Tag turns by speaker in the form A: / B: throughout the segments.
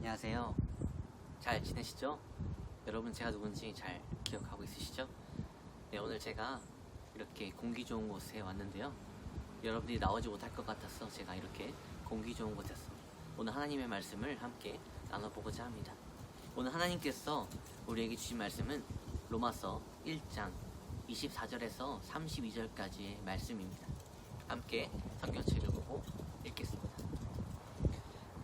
A: 안녕하세요. 잘 지내시죠? 여러분 제가 누군지 잘 기억하고 있으시죠? 네, 오늘 제가 이렇게 공기 좋은 곳에 왔는데요. 여러분들이 나오지 못할 것 같아서 제가 이렇게 공기 좋은 곳에서 오늘 하나님의 말씀을 함께 나눠보고자 합니다. 오늘 하나님께서 우리에게 주신 말씀은 로마서 1장 24절에서 32절까지의 말씀입니다. 함께 성경책을 보고 읽겠습니다.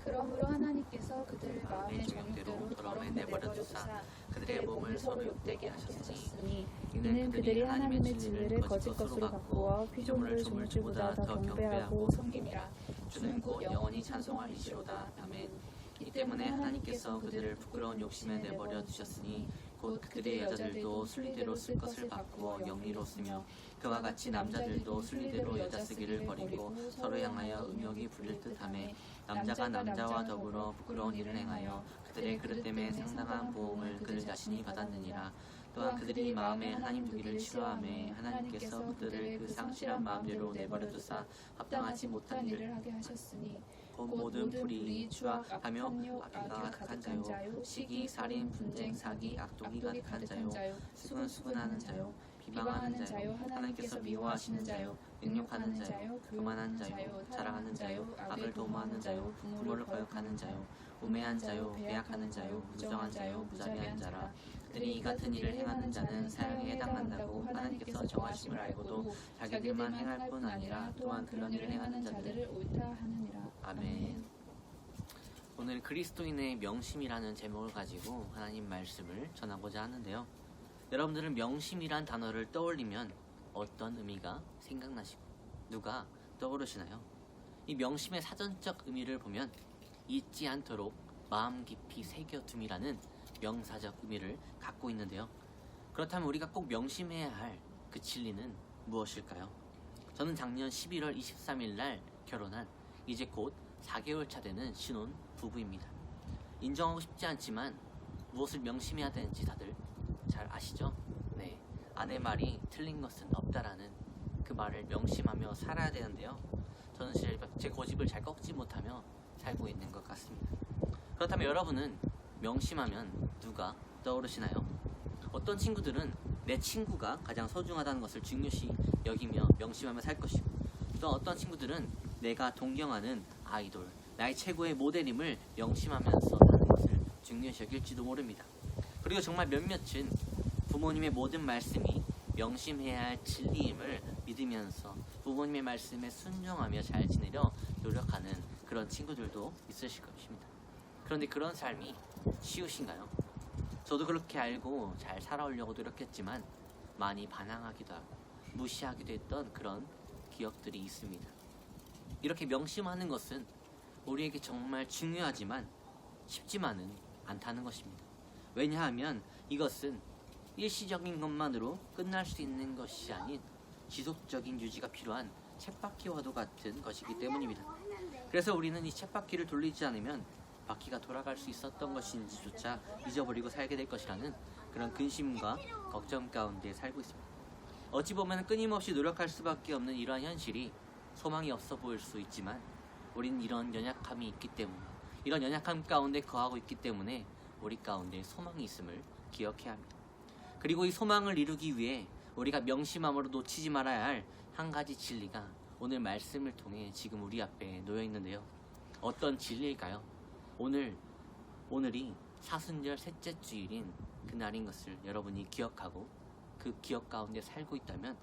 B: 그러므로 하나님께서 그들을 마음의
A: 정욕대로
B: 정욕대로
A: 더러움에
B: 더러움에
A: 내버려두사 그들의 몸을 서로 욕되게 하셨으니
B: 이는 그들이 하나님의 진리를 거짓 것으로 바꾸어 피조물을 조물주보다 더 경배하고 섬김이라.
A: 주는 곧 영원히 찬송할 이시로다. 아멘. 이 때문에 하나님께서 그들을 부끄러운 욕심에 내버려 두셨으니 곧 그들의 여자들도 순리대로 쓸 것을 바꾸어 영리로 쓰며 그와 같이 남자들도 순리대로 여자 쓰기를 버리고 서로 향하여 음욕이 부릴 듯하며 남자가 남자와 더불어 부끄러운 일을 행하여 그들의 그릇 때문에 상당한 보응을 그들 자신이 받았느니라. 또한 그들이 마음에 하나님 두기를 싫어하며 하나님께서 그들을 그 상실한 마음대로 내버려 두사 합당하지 못한 일을
B: 하게 하셨으니
A: 곧 모든 불의, 추악하며 악의가 가득한 자요, 시기, 살인, 분쟁, 사기, 악독이 가득한 자요, 수근수근하는 자요, 비방하는 자요, 하나님께서 미워하시는 자요, 능욕하는 자요, 교만한 자요, 자랑하는 자요, 악을 도모하는 자요, 부모를 거역하는 자요, 우매한 자요, 배약하는 자요, 무정한 자요, 무자비한 자라. 그들이 이 같은 일을 행하는 자는 사형에 해당한다고 하나님께서 정하심을 알고도 자기들만 행할 뿐 아니라 또한 그런 일을 행하는 자들을
B: 옳다 하느니라.
A: 아멘. 오늘 그리스도인의 명심이라는 제목을 가지고 하나님 말씀을 전하고자 하는데요. 여러분들은 명심이란 단어를 떠올리면 어떤 의미가 생각나시고 누가 떠오르시나요? 이 명심의 사전적 의미를 보면 잊지 않도록 마음 깊이 새겨둠이라는 명사적 의미를 갖고 있는데요. 그렇다면 우리가 꼭 명심해야 할 그 진리는 무엇일까요? 저는 작년 11월 23일 날 결혼한 이제 곧 4개월 차 되는 신혼 부부입니다. 인정하고 싶지 않지만 무엇을 명심해야 되는지 다들 잘 아시죠? 네, 아내 말이 틀린 것은 없다라는 그 말을 명심하며 살아야 되는데요. 저는 제 고집을 잘 꺾지 못하며 살고 있는 것 같습니다. 그렇다면 여러분은 명심하면 누가 떠오르시나요? 어떤 친구들은 내 친구가 가장 소중하다는 것을 중요시 여기며 명심하며 살 것이고, 또 어떤 친구들은 내가 동경하는 아이돌, 나의 최고의 모델임을 명심하면서 사는 것을 중요시 여길지도 모릅니다. 그리고 정말 몇몇은 부모님의 모든 말씀이 명심해야 할 진리임을 믿으면서 부모님의 말씀에 순종하며 잘 지내려 노력하는 그런 친구들도 있으실 것입니다. 그런데 그런 삶이 쉬우신가요? 저도 그렇게 알고 잘 살아오려고 노력했지만 많이 반항하기도 하고 무시하기도 했던 그런 기억들이 있습니다. 이렇게 명심하는 것은 우리에게 정말 중요하지만 쉽지만은 않다는 것입니다. 왜냐하면 이것은 일시적인 것만으로 끝날 수 있는 것이 아닌 지속적인 유지가 필요한 쳇바퀴와도 같은 것이기 때문입니다. 그래서 우리는 이 쳇바퀴를 돌리지 않으면 바퀴가 돌아갈 수 있었던 것인지조차 잊어버리고 살게 될 것이라는 그런 근심과 걱정 가운데 살고 있습니다. 어찌 보면 끊임없이 노력할 수밖에 없는 이러한 현실이 소망이 없어 보일 수 있지만 우리는 이런 연약함이 있기 때문에, 이런 연약함 가운데 거하고 있기 때문에 우리 가운데 소망이 있음을 기억해야 합니다. 그리고 이 소망을 이루기 위해 우리가 명심함으로 놓치지 말아야 할 한 가지 진리가 오늘 말씀을 통해 지금 우리 앞에 놓여 있는데요. 어떤 진리일까요? 오늘이 사순절 셋째 주일인 그날인 것을 여러분이 기억하고 그 기억 가운데 살고 있다면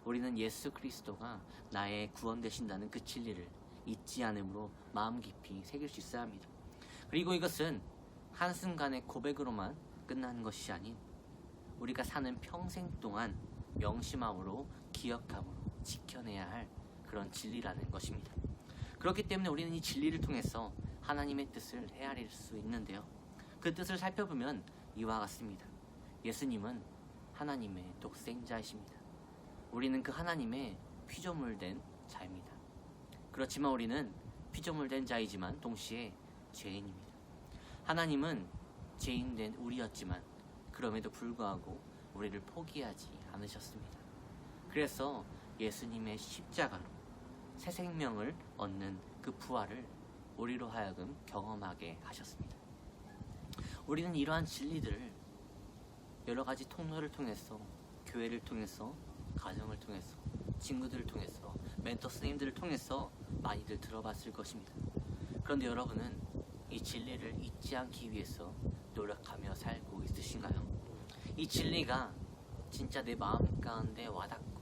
A: 우리는 예수 그리스도가 나의 구원 되신다는 그 진리를 잊지 않음으로 마음 깊이 새길 수 있어야 합니다. 그리고 이것은 한순간의 고백으로만 끝나는 것이 아닌 우리가 사는 평생 동안 명심함으로 기억함으로 지켜내야 할 그런 진리라는 것입니다. 그렇기 때문에 우리는 이 진리를 통해서 하나님의 뜻을 헤아릴 수 있는데요. 그 뜻을 살펴보면 이와 같습니다. 예수님은 하나님의 독생자이십니다. 우리는 그 하나님의 피조물된 자입니다. 그렇지만 우리는 피조물된 자이지만 동시에 죄인입니다. 하나님은 죄인된 우리였지만 그럼에도 불구하고 우리를 포기하지 않으셨습니다. 그래서 예수님의 십자가로 새 생명을 얻는 그 부활을 우리로 하여금 경험하게 하셨습니다. 우리는 이러한 진리들을 여러 가지 통로를 통해서, 교회를 통해서, 가정을 통해서, 친구들을 통해서, 멘토 선생님들을 통해서 많이들 들어봤을 것입니다. 그런데 여러분은 이 진리를 잊지 않기 위해서 노력하며 살고 있으신가요? 이 진리가 진짜 내 마음 가운데 와닿고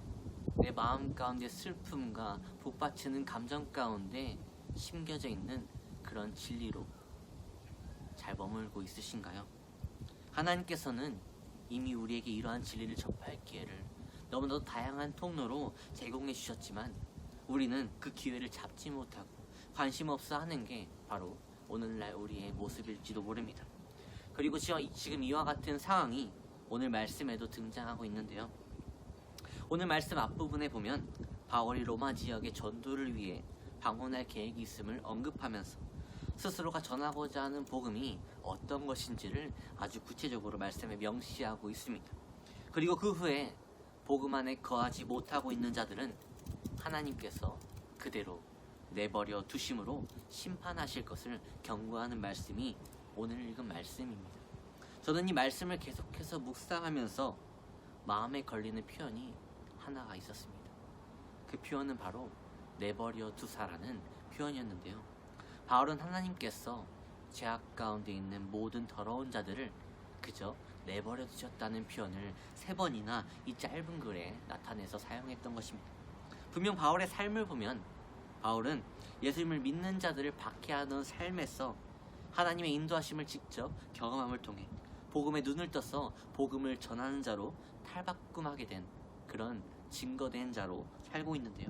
A: 내 마음 가운데 슬픔과 복받치는 감정 가운데 심겨져 있는 그런 진리로 잘 머물고 있으신가요? 하나님께서는 이미 우리에게 이러한 진리를 접할 기회를 너무나도 다양한 통로로 제공해 주셨지만 우리는 그 기회를 잡지 못하고 관심 없어 하는 게 바로 오늘날 우리의 모습일지도 모릅니다. 그리고 지금 이와 같은 상황이 오늘 말씀에도 등장하고 있는데요. 오늘 말씀 앞부분에 보면 바울이 로마 지역의 전도를 위해 방문할 계획이 있음을 언급하면서 스스로가 전하고자 하는 복음이 어떤 것인지를 아주 구체적으로 말씀에 명시하고 있습니다. 그리고 그 후에 복음 안에 거하지 못하고 있는 자들은 하나님께서 그대로 내버려 두심으로 심판하실 것을 경고하는 말씀이 오늘 읽은 말씀입니다. 저는 이 말씀을 계속해서 묵상하면서 마음에 걸리는 표현이 하나가 있었습니다. 그 표현은 바로 내버려 두사라는 표현이었는데요. 바울은 하나님께서 죄악 가운데 있는 모든 더러운 자들을 그저 내버려 두셨다는 표현을 3번이나 이 짧은 글에 나타내서 사용했던 것입니다. 분명 바울의 삶을 보면 바울은 예수님을 믿는 자들을 박해하던 삶에서 하나님의 인도하심을 직접 경험함을 통해 복음에 눈을 떠서 복음을 전하는 자로 탈바꿈하게 된 그런 증거된 자로 살고 있는데요.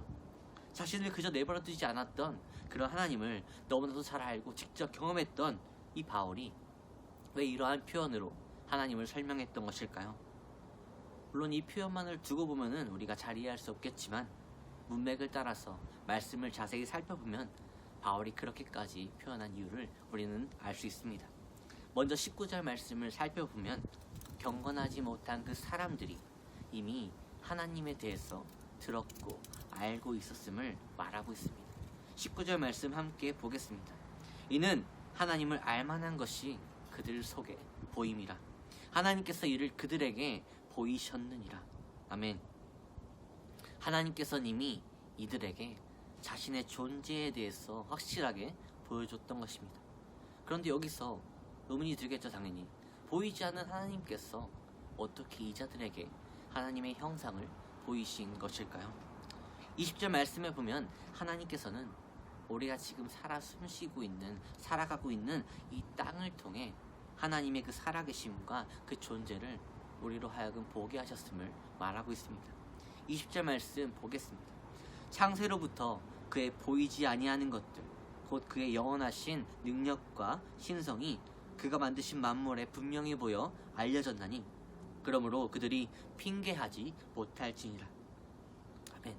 A: 자신을 그저 내버려 두지 않았던 그런 하나님을 너무나도 잘 알고 직접 경험했던 이 바울이 왜 이러한 표현으로 하나님을 설명했던 것일까요? 물론 이 표현만을 두고 보면은 우리가 잘 이해할 수 없겠지만 문맥을 따라서 말씀을 자세히 살펴보면 바울이 그렇게까지 표현한 이유를 우리는 알 수 있습니다. 먼저 19절 말씀을 살펴보면 경건하지 못한 그 사람들이 이미 하나님에 대해서 들었고 알고 있었음을 말하고 있습니다. 19절 말씀 함께 보겠습니다. 이는 하나님을 알만한 것이 그들 속에 보임이라. 하나님께서 이를 그들에게 보이셨느니라. 아멘. 하나님께서는 이미 이들에게 자신의 존재에 대해서 확실하게 보여줬던 것입니다. 그런데 여기서 의문이 들겠죠, 당연히. 보이지 않는 하나님께서 어떻게 이 자들에게 하나님의 형상을 보이신 것일까요? 20절 말씀에 보면 하나님께서는 우리가 지금 살아가고 있는 이 땅을 통해 하나님의 그 살아계심과 그 존재를 우리로 하여금 보게 하셨음을 말하고 있습니다. 20절 말씀 보겠습니다. 창세로부터 그의 보이지 아니하는 것들, 곧 그의 영원하신 능력과 신성이 그가 만드신 만물에 분명히 보여 알려졌나니 그러므로 그들이 핑계하지 못할지니라. 아멘.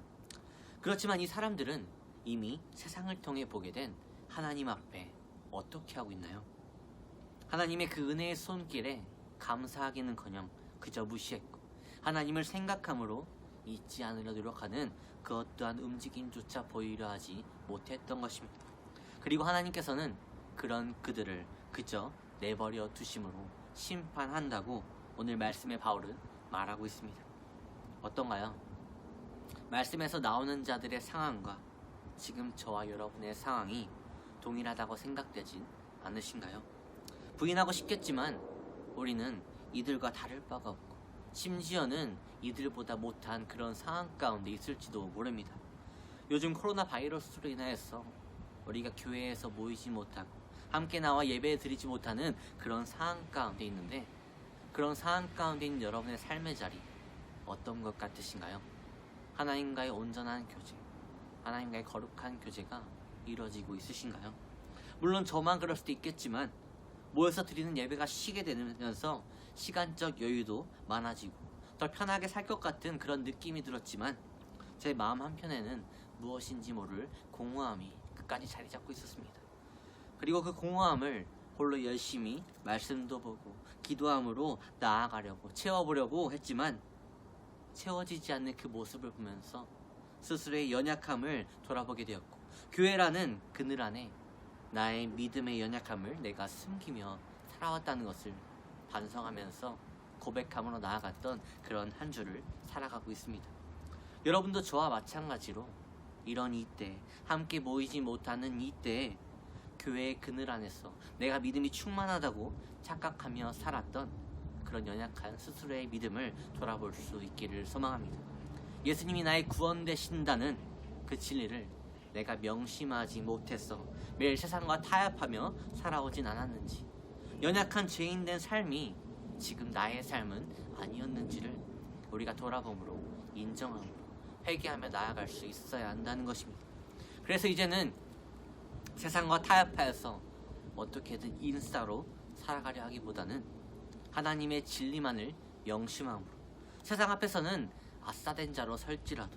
A: 그렇지만 이 사람들은 이미 세상을 통해 보게 된 하나님 앞에 어떻게 하고 있나요? 하나님의 그 은혜의 손길에 감사하기는커녕 그저 무시했고 하나님을 생각함으로 잊지 않으려 노력하는 그 어떠한 움직임조차 보이려 하지 못했던 것입니다. 그리고 하나님께서는 그런 그들을 그저 내버려 두심으로 심판한다고 오늘 말씀의 바울은 말하고 있습니다. 어떤가요? 말씀에서 나오는 자들의 상황과 지금 저와 여러분의 상황이 동일하다고 생각되진 않으신가요? 부인하고 싶겠지만 우리는 이들과 다를 바가 없고 심지어는 이들보다 못한 그런 상황 가운데 있을지도 모릅니다. 요즘 코로나 바이러스로 인하여서 우리가 교회에서 모이지 못하고 함께 나와 예배 드리지 못하는 그런 상황 가운데 있는데 그런 상황 가운데 있는 여러분의 삶의 자리 어떤 것 같으신가요? 하나님과의 온전한 교제, 하나님과의 거룩한 교제가 이루어지고 있으신가요? 물론 저만 그럴 수도 있겠지만 모여서 드리는 예배가 쉬게 되면서 시간적 여유도 많아지고 더 편하게 살 것 같은 그런 느낌이 들었지만 제 마음 한편에는 무엇인지 모를 공허함이 끝까지 자리 잡고 있었습니다. 그리고 그 공허함을 홀로 열심히 말씀도 보고 기도함으로 나아가려고 채워보려고 했지만 채워지지 않는 그 모습을 보면서 스스로의 연약함을 돌아보게 되었고 교회라는 그늘 안에 나의 믿음의 연약함을 내가 숨기며 살아왔다는 것을 반성하면서 고백함으로 나아갔던 그런 한 주를 살아가고 있습니다. 여러분도 저와 마찬가지로 이런 이때, 함께 모이지 못하는 이때에 교회의 그늘 안에서 내가 믿음이 충만하다고 착각하며 살았던 그런 연약한 스스로의 믿음을 돌아볼 수 있기를 소망합니다. 예수님이 나의 구원 되신다는 그 진리를 내가 명심하지 못해서 매일 세상과 타협하며 살아오진 않았는지, 연약한 죄인 된 삶이 지금 나의 삶은 아니었는지를 우리가 돌아봄으로, 인정함으로, 회개하며 나아갈 수 있어야 한다는 것입니다. 그래서 이제는 세상과 타협하여서 어떻게든 인싸로 살아가려 하기보다는 하나님의 진리만을 명심함으로, 세상 앞에서는 아싸된 자로 설지라도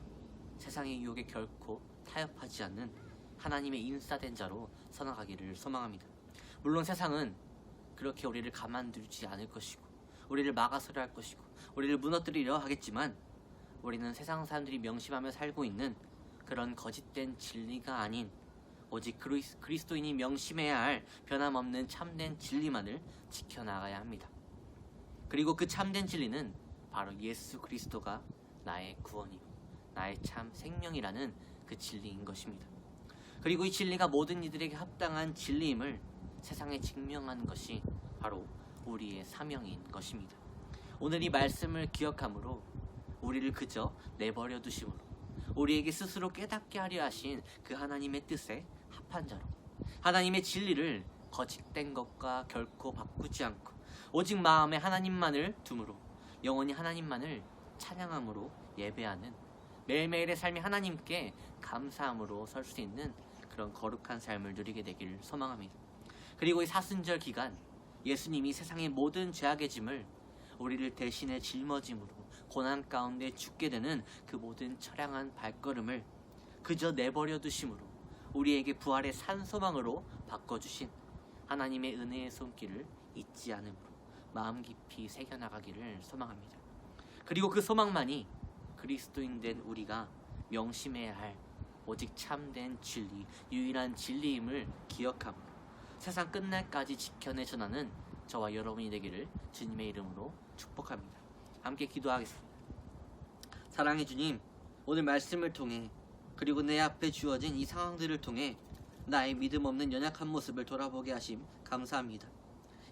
A: 세상의 유혹에 결코 타협하지 않는 하나님의 인싸된 자로 서나가기를 소망합니다. 물론 세상은 그렇게 우리를 가만두지 않을 것이고, 우리를 막아서려 할 것이고, 우리를 무너뜨리려 하겠지만, 우리는 세상 사람들이 명심하며 살고 있는 그런 거짓된 진리가 아닌 오직 그리스도인이 명심해야 할 변함없는 참된 진리만을 지켜나가야 합니다. 그리고 그 참된 진리는 바로 예수 그리스도가 나의 구원이요, 나의 참 생명이라는 그 진리인 것입니다. 그리고 이 진리가 모든 이들에게 합당한 진리임을 세상에 증명하는 것이 바로 우리의 사명인 것입니다. 오늘 이 말씀을 기억함으로 우리를 그저 내버려 두심으로, 우리에게 스스로 깨닫게 하려 하신 그 하나님의 뜻에 합한 자로, 하나님의 진리를 거짓된 것과 결코 바꾸지 않고 오직 마음에 하나님만을 둠으로, 영원히 하나님만을 찬양함으로 예배하는, 매일매일의 삶이 하나님께 감사함으로 설 수 있는 그런 거룩한 삶을 누리게 되기를 소망합니다. 그리고 이 사순절 기간 예수님이 세상의 모든 죄악의 짐을 우리를 대신에 짊어짐으로 고난 가운데 죽게 되는 그 모든 처량한 발걸음을 그저 내버려 두심으로 우리에게 부활의 산소망으로 바꿔주신 하나님의 은혜의 손길을 잊지 않음으로 마음 깊이 새겨나가기를 소망합니다. 그리고 그 소망만이 그리스도인 된 우리가 명심해야 할 오직 참된 진리, 유일한 진리임을 기억함으로 세상 끝날까지 지켜내 전하는 저와 여러분이 되기를 주님의 이름으로 축복합니다. 함께 기도하겠습니다. 사랑의 주님, 오늘 말씀을 통해 그리고 내 앞에 주어진 이 상황들을 통해 나의 믿음 없는 연약한 모습을 돌아보게 하심 감사합니다.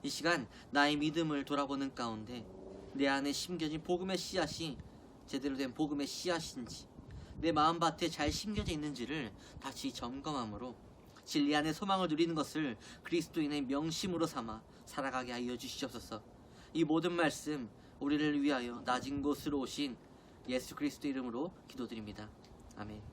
A: 이 시간 나의 믿음을 돌아보는 가운데 내 안에 심겨진 복음의 씨앗이 제대로 된 복음의 씨앗인지, 내 마음밭에 잘 심겨져 있는지를 다시 점검함으로 진리 안에 소망을 누리는 것을 그리스도인의 명심으로 삼아 살아가게 하여 주시옵소서. 이 모든 말씀 우리를 위하여 낮은 곳으로 오신 예수 그리스도 이름으로 기도드립니다. 아멘.